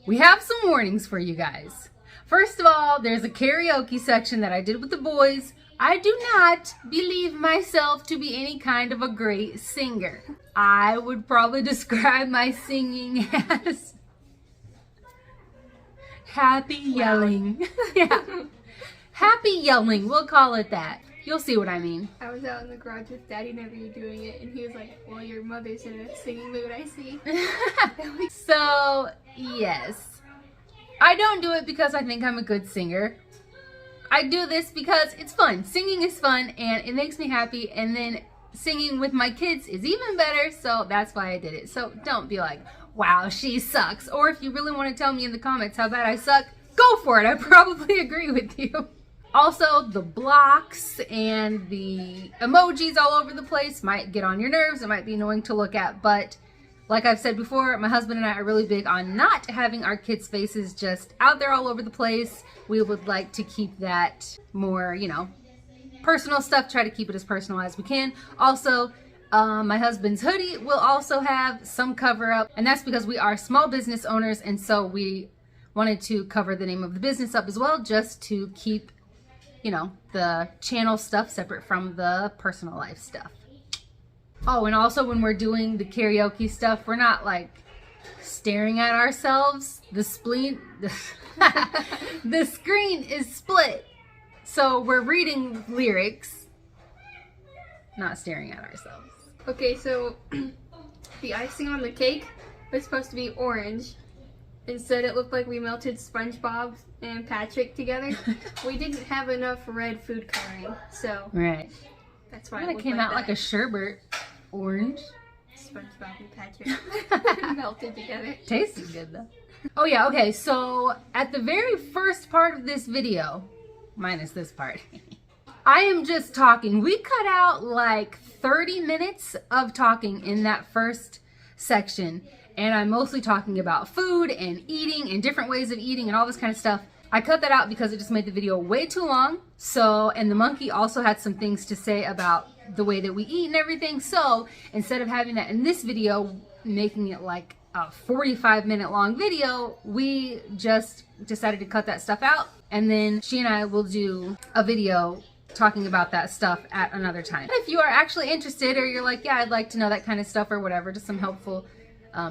we have some warnings for you guys. First of all, there's a karaoke section that I did with the boys. I do not believe myself to be any kind of a great singer. I would probably describe my singing as happy yelling. Yeah. Happy yelling, we'll call it that. You'll see what I mean. I was out in the garage with Daddy whenever you were doing it, and he was like, well, your mother's in a singing mood, I see. So, yes. I don't do it because I think I'm a good singer. I do this because it's fun. Singing is fun, and it makes me happy, and then singing with my kids is even better, so that's why I did it. So don't be like, wow, she sucks. Or if you really want to tell me in the comments how bad I suck, go for it. I probably agree with you. Also, the blocks and the emojis all over the place might get on your nerves. It might be annoying to look at, but like I've said before, my husband and I are really big on not having our kids' faces just out there all over the place. We would like to keep that more, you know, personal stuff, try to keep it as personal as we can. Also, my husband's hoodie will also have some cover up, and that's because we are small business owners, and so we wanted to cover the name of the business up as well, just to keep, you know, the channel stuff separate from the personal life stuff. Oh, and also when we're doing the karaoke stuff, we're not like staring at ourselves. The screen is split. So we're reading lyrics, not staring at ourselves. Okay, so the icing on the cake was supposed to be orange. Instead, it looked like we melted SpongeBob and Patrick together. We didn't have enough red food coloring, so right. That's why it came out like a sherbet orange. SpongeBob and Patrick melted together. Tasted good though. Oh yeah, okay, so at the very first part of this video, minus this part, I am just talking. We cut out like 30 minutes of talking in that first section, and I'm mostly talking about food and eating and different ways of eating and all this kind of stuff. I cut that out because it just made the video way too long. So, and the monkey also had some things to say about the way that we eat and everything. So instead of having that in this video, making it like a 45-minute long video, we just decided to cut that stuff out. And then she and I will do a video talking about that stuff at another time. If you are actually interested, or you're like, yeah, I'd like to know that kind of stuff or whatever, just some helpful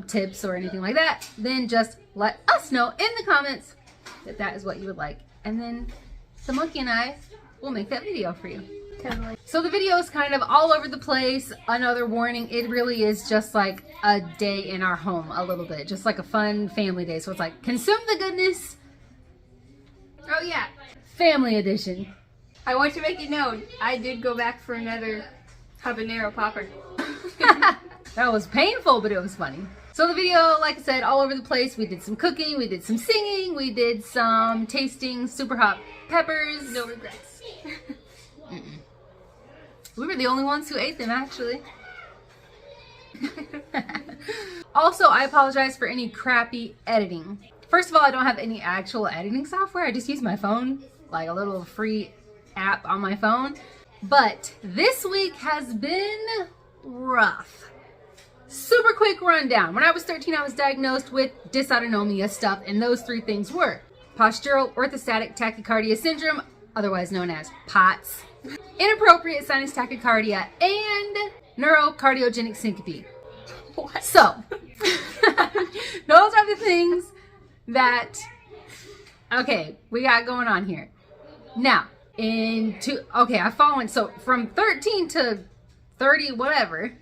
tips or anything like that, then just let us know in the comments that that is what you would like. And then the monkey and I will make that video for you. Totally. So the video is kind of all over the place. Another warning, it really is just like a day in our home a little bit. Just like a fun family day. So it's like, consume the goodness. Oh yeah. Family edition. I want to make it known, I did go back for another habanero popper. That was painful, but it was funny. So the video, like I said, all over the place. We did some cooking, we did some singing, we did some tasting super hot peppers. No regrets. We were the only ones who ate them, actually. Also, I apologize for any crappy editing. First of all, I don't have any actual editing software. I just use my phone, like a little free app on my phone. But this week has been rough. Super quick rundown. When I was 13, I was diagnosed with dysautonomia stuff, and those three things were postural orthostatic tachycardia syndrome, otherwise known as POTS, inappropriate sinus tachycardia, and neurocardiogenic syncope. What? So, those are the things that, okay, we got going on here. Now, I've fallen, so from 13 to 30, whatever,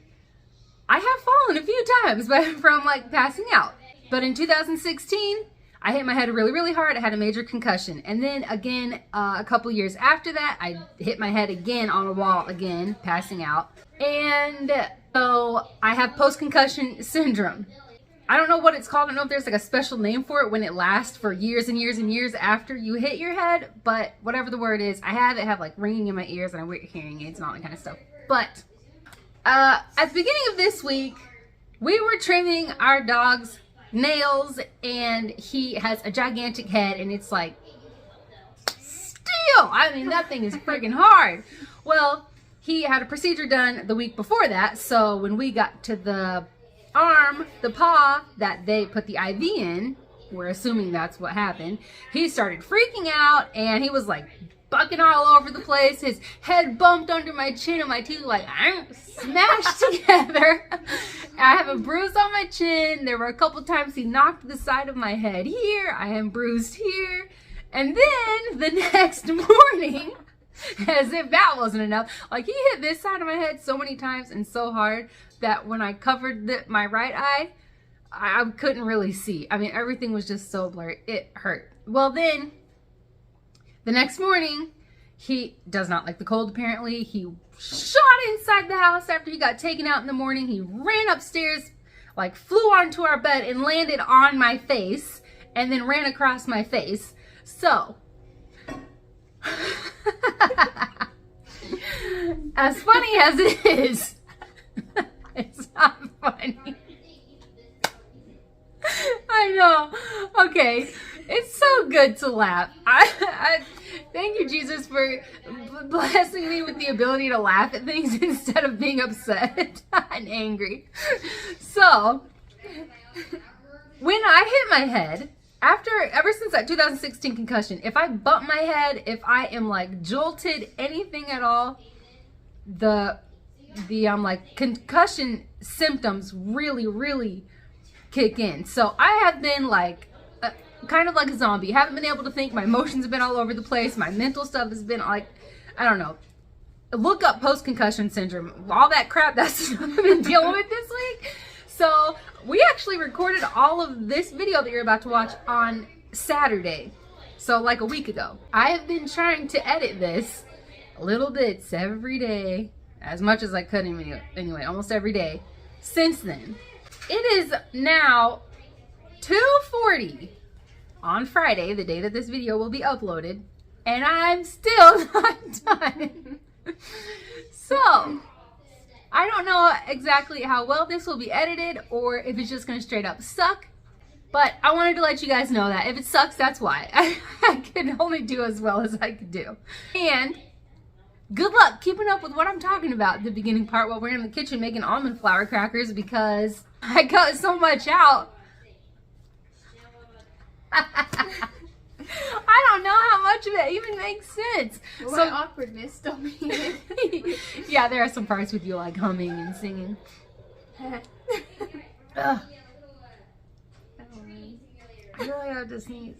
I have fallen a few times from like passing out. But in 2016, I hit my head really, really hard. I had a major concussion. And then again, a couple years after that, I hit my head again on a wall again, passing out. And so I have post-concussion syndrome. I don't know what it's called. I don't know if there's like a special name for it when it lasts for years and years and years after you hit your head. But whatever the word is, I have like ringing in my ears, and I wear hearing aids and all that kind of stuff. But at the beginning of this week, we were trimming our dog's nails, and he has a gigantic head, and it's like steel. I mean, that thing is freaking hard. Well, he had a procedure done the week before that, so when we got to the arm, the paw that they put the IV in, we're assuming that's what happened. He started freaking out and he was like bucking all over the place. His head bumped under my chin and my teeth like smashed together. I have a bruise on my chin. There were a couple times he knocked the side of my head here. I am bruised here. And then the next morning, as if that wasn't enough, like he hit this side of my head so many times and so hard that when I covered my right eye, I couldn't really see. I mean, everything was just so blurry. It hurt. Well, then the next morning, he does not like the cold, apparently. He shot inside the house after he got taken out in the morning. He ran upstairs, like flew onto our bed and landed on my face and then ran across my face. So, as funny as it is, it's not funny. I know. Okay. It's so good to laugh. I thank you, Jesus, for blessing me with the ability to laugh at things instead of being upset and angry. So, when I hit my head, ever since that 2016 concussion, if I bump my head, if I am like jolted, anything at all, the like concussion symptoms really kick in. So I have been like kind of like a zombie. Haven't been able to think. My emotions have been all over the place. My mental stuff has been like, I don't know. Look up post-concussion syndrome. All that crap that's I've been dealing with this week. So we actually recorded all of this video that you're about to watch on Saturday. So like a week ago. I have been trying to edit this little bits every day, as much as I could anyway, almost every day since then. It is now 2:40 on Friday, the day that this video will be uploaded, and I'm still not done. So, I don't know exactly how well this will be edited or if it's just going to straight up suck, but I wanted to let you guys know that if it sucks, that's why. I can only do as well as I can do. And good luck keeping up with what I'm talking about, the beginning part, while we're in the kitchen making almond flour crackers, because I cut so much out. I don't know how much of it even makes sense. Well, so awkwardness don't mean it. Yeah, there are some parts with you like humming and singing. Ugh. I really have to sneeze.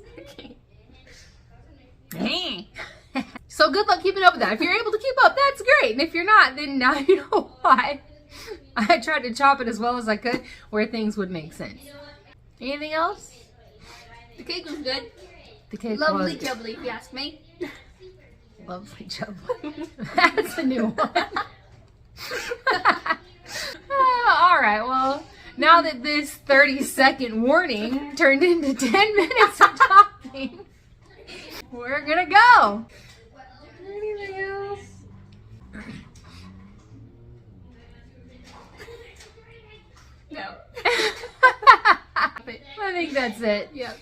Okay. So good luck keeping up with that. If you're able to keep up, that's great. And if you're not, then now you know why. I tried to chop it as well as I could where things would make sense. Anything else? The cake was good. The cake Lovely was good. jubbly, if you ask me. Lovely jubbly. That's a new one. All right, well, now that this 30-second warning turned into 10 minutes of talking, we're gonna go. Anything else? No. I think that's it. Yep.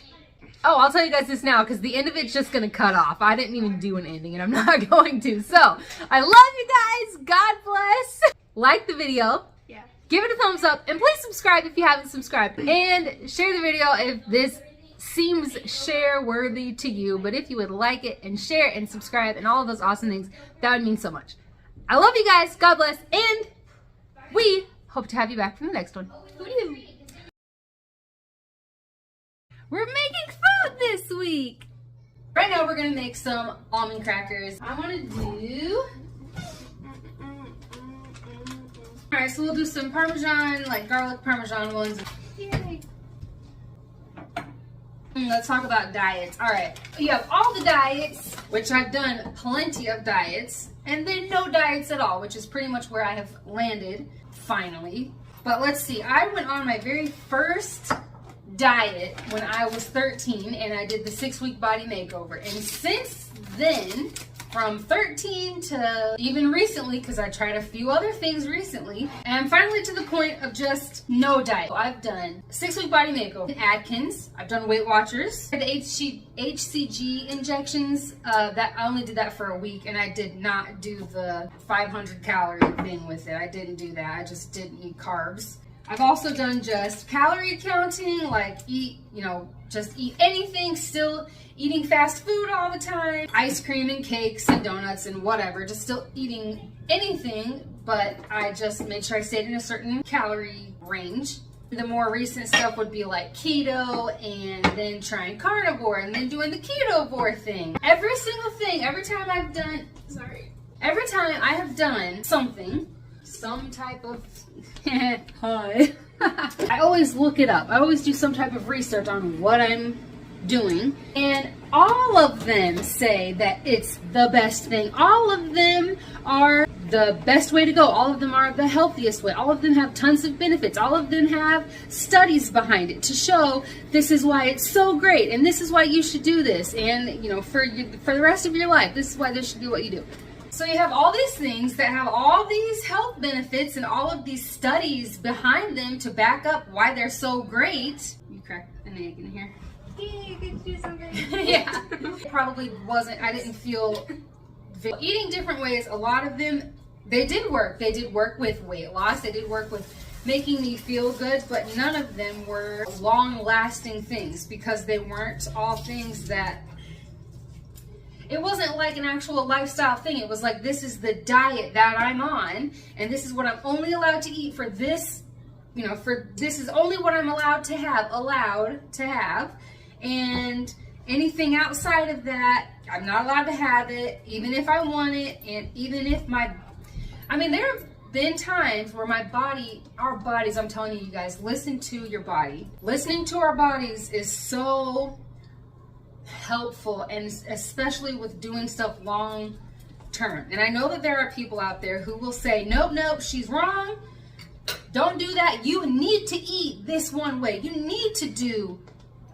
Oh, I'll tell you guys this now because the end of it's just going to cut off. I didn't even do an ending and I'm not going to. So, I love you guys. God bless. Like the video. Yeah. Give it a thumbs up. And please subscribe if you haven't subscribed. And share the video if this seems share worthy to you. But if you would like it and share and subscribe and all of those awesome things, that would mean so much. I love you guys. God bless. And we hope to have you back for the next one. We're making food this week. Right now we're gonna make some almond crackers. I wanna do... Alright, so we'll do some Parmesan, like garlic Parmesan ones. Yay. Let's talk about diets. Alright, you have all the diets, which I've done plenty of diets, and then no diets at all, which is pretty much where I have landed, finally. But let's see, I went on my very first diet when I was 13 and I did the 6-week body makeover, and since then, from 13 to even recently, because I tried a few other things recently, and I'm finally to the point of just no diet. I've done 6-week body makeover, Atkins, I've done Weight Watchers, the HCG injections, that I only did that for a week, and I did not do the 500 calorie thing with it. I didn't do that. I just didn't eat carbs. I've also done just calorie counting, like eat, just eat anything, still eating fast food all the time, ice cream and cakes and donuts and whatever, just still eating anything, but I just made sure I stayed in a certain calorie range. The more recent stuff would be like keto, and then trying carnivore, and then doing the ketovore thing. Every single thing, every time I have done something, some type of, hi. I always look it up. I always do some type of research on what I'm doing, and all of them say that it's the best thing. All of them are the best way to go. All of them are the healthiest way. All of them have tons of benefits. All of them have studies behind it to show this is why it's so great, and this is why you should do this, and you know, for the rest of your life, this is why this should be what you do. So you have all these things that have all these health benefits and all of these studies behind them to back up why they're so great. You cracked an egg in here. Yay, get to do something. Yeah. Probably wasn't, I didn't feel, eating different ways, a lot of them, they did work. They did work with weight loss. They did work with making me feel good, but none of them were long-lasting things because they weren't all things that, it wasn't like an actual lifestyle thing. It was like, this is the diet that I'm on, and this is what I'm only allowed to eat for this, you know, for this is only what I'm allowed to have, and anything outside of that, I'm not allowed to have it, even if I want it, and even if I mean, there have been times where my body, our bodies, I'm telling you guys, listen to your body. Listening to our bodies is so helpful, and especially with doing stuff long term. And I know that there are people out there who will say, nope, she's wrong. Don't do that. You need to eat this one way. You need to do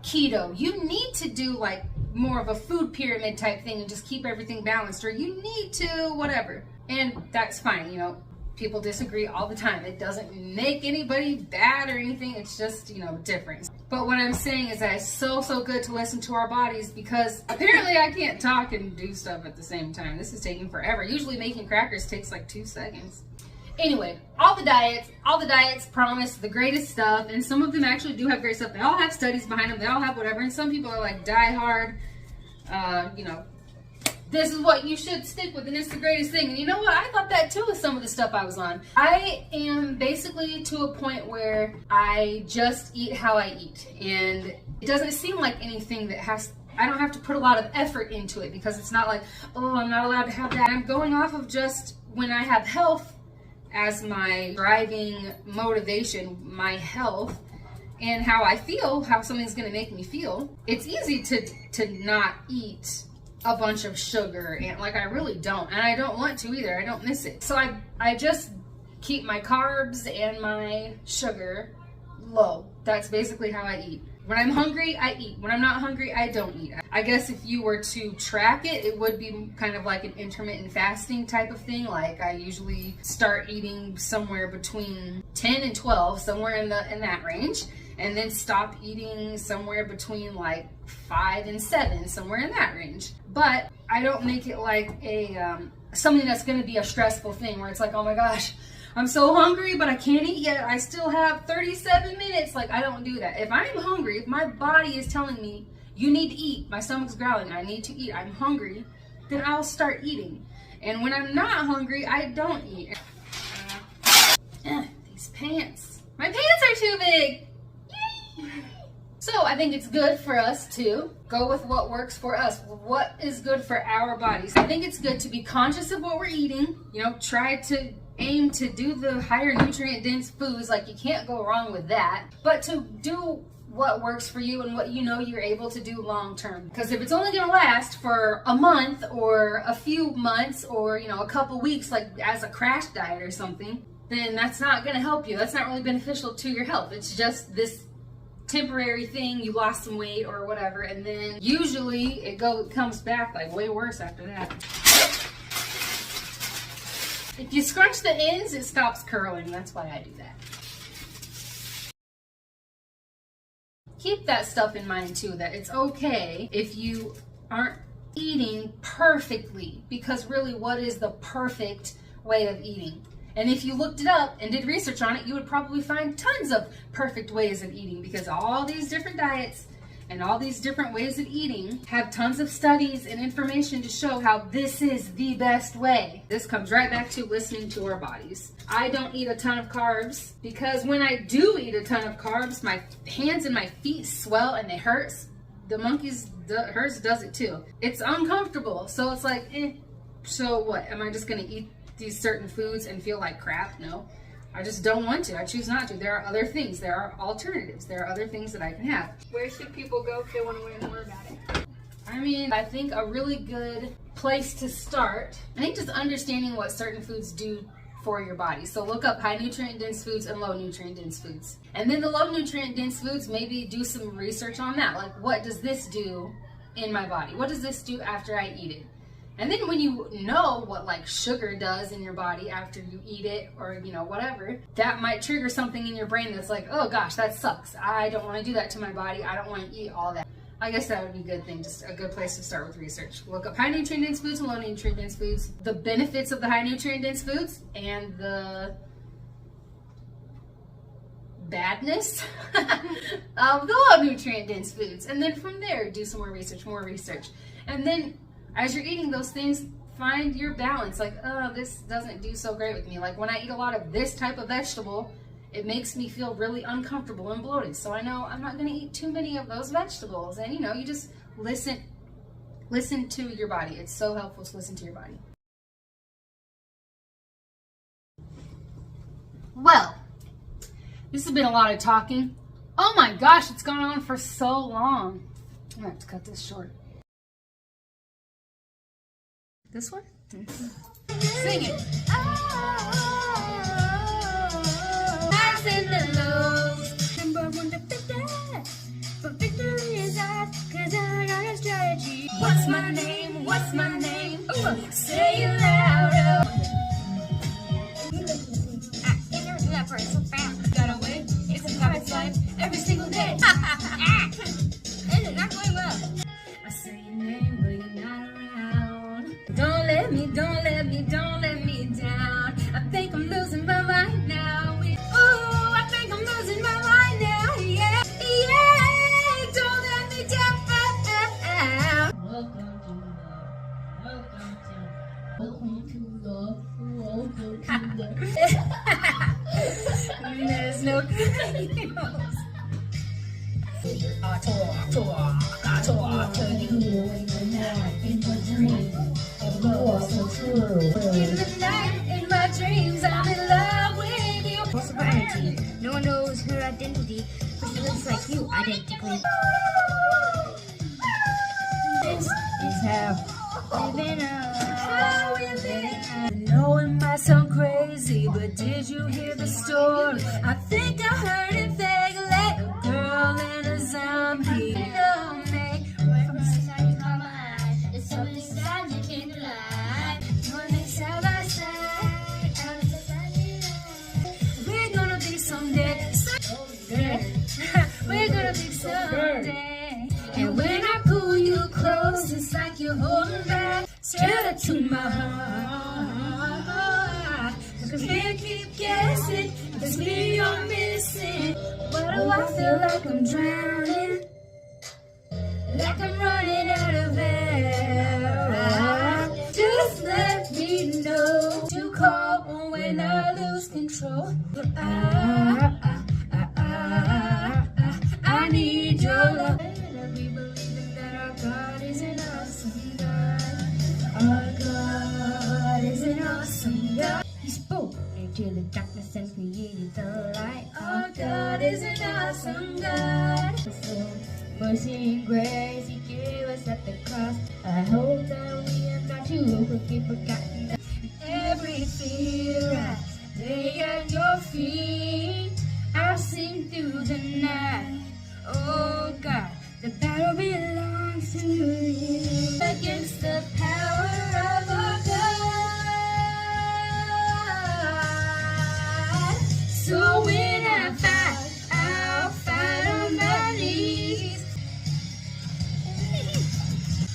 keto. You need to do like more of a food pyramid type thing and just keep everything balanced, or you need to whatever. And that's fine, you know, people disagree all the time. It doesn't make anybody bad or anything. It's just, you know, different. But what I'm saying is that it's so good to listen to our bodies, because apparently I can't talk and do stuff at the same time. This is taking forever. Usually making crackers takes like 2 seconds. Anyway, all the diets promise the greatest stuff, and some of them actually do have great stuff. They all have studies behind them. They all have whatever, and some people are like die hard, you know, this is what you should stick with, and it's the greatest thing. And you know what? I thought that too with some of the stuff I was on. I am basically to a point where I just eat how I eat, and it doesn't seem like anything that I don't have to put a lot of effort into it, because it's not like, oh, I'm not allowed to have that. I'm going off of just when I have health as my driving motivation, my health, and how I feel, how something's gonna make me feel. It's easy to not eat a bunch of sugar, and like I really don't, and I don't want to either. I don't miss it. So I just keep my carbs and my sugar low. That's basically how I eat. When I'm hungry, I eat. When I'm not hungry, I don't eat. I guess if you were to track it, it would be kind of like an intermittent fasting type of thing. Like I usually start eating somewhere between 10 and 12, somewhere in that range, and then stop eating somewhere between like 5 and 7, somewhere in that range. But I don't make it like a something that's going to be a stressful thing where it's like, oh my gosh, I'm so hungry, but I can't eat yet. I still have 37 minutes. Like, I don't do that. If I'm hungry, if my body is telling me, you need to eat, my stomach's growling, I need to eat, I'm hungry, then I'll start eating. And when I'm not hungry, I don't eat. These pants. My pants are too big. Yay! So I think it's good for us to go with what works for us. What is good for our bodies? I think it's good to be conscious of what we're eating. You know, try to aim to do the higher nutrient dense foods. Like, you can't go wrong with that. But to do what works for you and what you know you're able to do long term. Because if it's only going to last for a month or a few months or, you know, a couple weeks, like as a crash diet or something, then that's not going to help you. That's not really beneficial to your health. It's just this temporary thing. You lost some weight or whatever, and then usually it comes back like way worse after that. If you scrunch the ends, it stops curling. That's why I do that. Keep that stuff in mind too, that it's okay if you aren't eating perfectly, because really, what is the perfect way of eating? And if you looked it up and did research on it, you would probably find tons of perfect ways of eating, because all these different diets and all these different ways of eating have tons of studies and information to show how this is the best way. This comes right back to listening to our bodies. I don't eat a ton of carbs because when I do eat a ton of carbs, my hands and my feet swell and it hurts. The hers does it too. It's uncomfortable. So it's like, so what? Am I just gonna eat these certain foods and feel like crap? No. I just don't want to. I choose not to. There are other things. There are alternatives. There are other things that I can have. Where should people go if they want to learn more about it? I mean, I think a really good place to start, I think just understanding what certain foods do for your body. So look up high nutrient dense foods and low nutrient dense foods. And then the low nutrient dense foods, maybe do some research on that. Like, what does this do in my body? What does this do after I eat it? And then when you know what like sugar does in your body after you eat it, or you know, whatever, that might trigger something in your brain that's like, oh gosh, that sucks. I don't want to do that to my body. I don't want to eat all that. I guess that would be a good thing, just a good place to start with research. Look up high nutrient dense foods and low nutrient dense foods, the benefits of the high nutrient dense foods and the badness of the low nutrient dense foods. And then from there, do some more research. And then as you're eating those things, find your balance. Like, oh, this doesn't do so great with me. Like when I eat a lot of this type of vegetable, it makes me feel really uncomfortable and bloated. So I know I'm not gonna eat too many of those vegetables. And you know, you just listen to your body. It's so helpful to listen to your body. Well, this has been a lot of talking. Oh my gosh, it's gone on for so long. I'm gonna have to cut this short. This one? Sing it. Highs and the lows. Number one defender, but victory is ours, 'cause I got a strategy. What's my name? What's my name? Ooh, say it louder. That part so fast. Gotta win. It's a cop's life every single day. It's not going well. I say your name, but you're not around. Don't let me down. I think I'm losing my mind now. Ooh, I think I'm losing my mind now. Yeah, yeah. Don't let me down. There's no candles. I talk to you in my dreams. In the night, in my dreams, I'm in love with you. Sobriety. No one knows her identity, but she looks like you identically. This is how we live. I know it might sound crazy, but did you hear the story? I think I heard it vaguely. A girl and a zombie. From the side you call my eyes, it's something inside you can't deny. Running side by side, Out of the sunlight. we're gonna be someday. We're gonna be someday. And when I pull you close, it's like you're holding back. Straight to my heart. Cause we keep guessing, it's me you're missing. Why do I feel like I'm drowning? Like I'm running out of air. Just let me know to call when I lose control. I need your love. And we believe that our God is an awesome God. Our God is an awesome God. He spoke into the darkness and created the light. Our God is an awesome God. So mercy and grace He gave us at the cross. I hope that we have not too quickly forgotten. Every fear I lay at your feet. I'll sing through the night. Oh God, the battle belongs to you. Against the power of our God. So when I fight, I'll fight on my knees.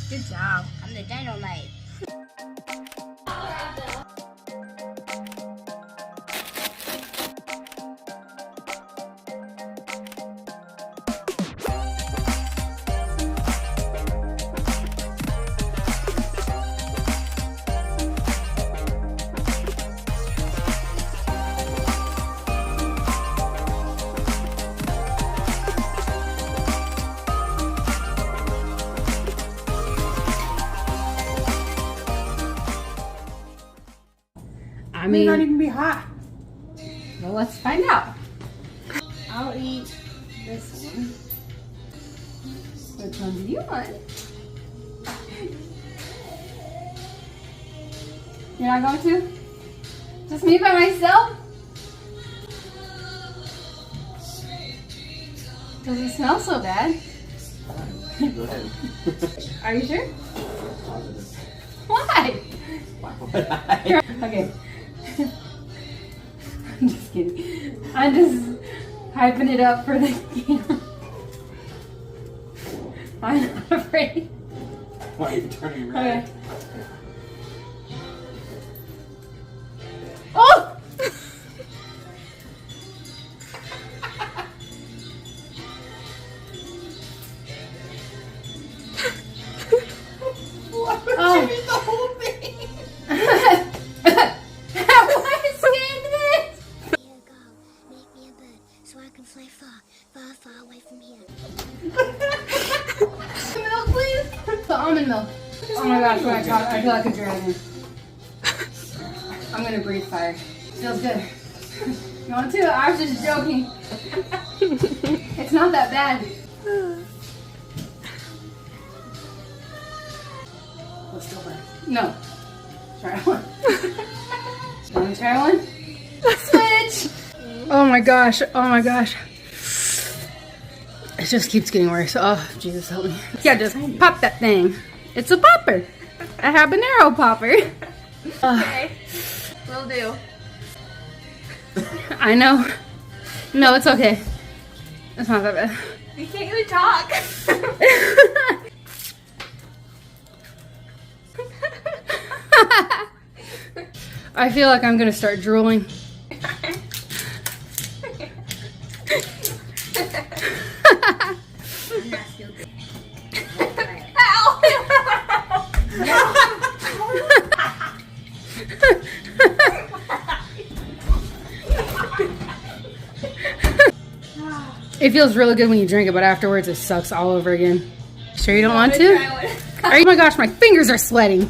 Good job. I'm the dynamite. I mean, It might not even be hot. well, let's find out. I'll eat this one. Which one do you want? You're not going to? Just me by myself? Doesn't smell so bad. Go ahead. Are you sure? Positive. Why? Why would I? Okay. I'm just kidding. I'm just hyping it up for the camera. I'm not afraid. Why are you turning red? Okay. Oh! Why would Oh. you eat the whole thing? How am I scared of this? Here, go. Make me a bird so I can fly far, far, far away from here. Milk, please. The almond milk. Oh my gosh, when I talk, I feel like a dragon. I'm gonna breathe fire. Feels good. You want to? I was just joking. It's not that bad. Let's go back. No. Try one. Want to try one? Switch! Oh my gosh. Oh my gosh. It just keeps getting worse. Oh, Jesus help me. Yeah, just pop that thing. It's a popper. A habanero popper. Okay. Will do. I know. No, it's okay. It's not that bad. You can't even talk. I feel like I'm gonna start drooling. It feels really good when you drink it, but afterwards it sucks all over again. Sure you don't want to? Oh my gosh, my fingers are sweating.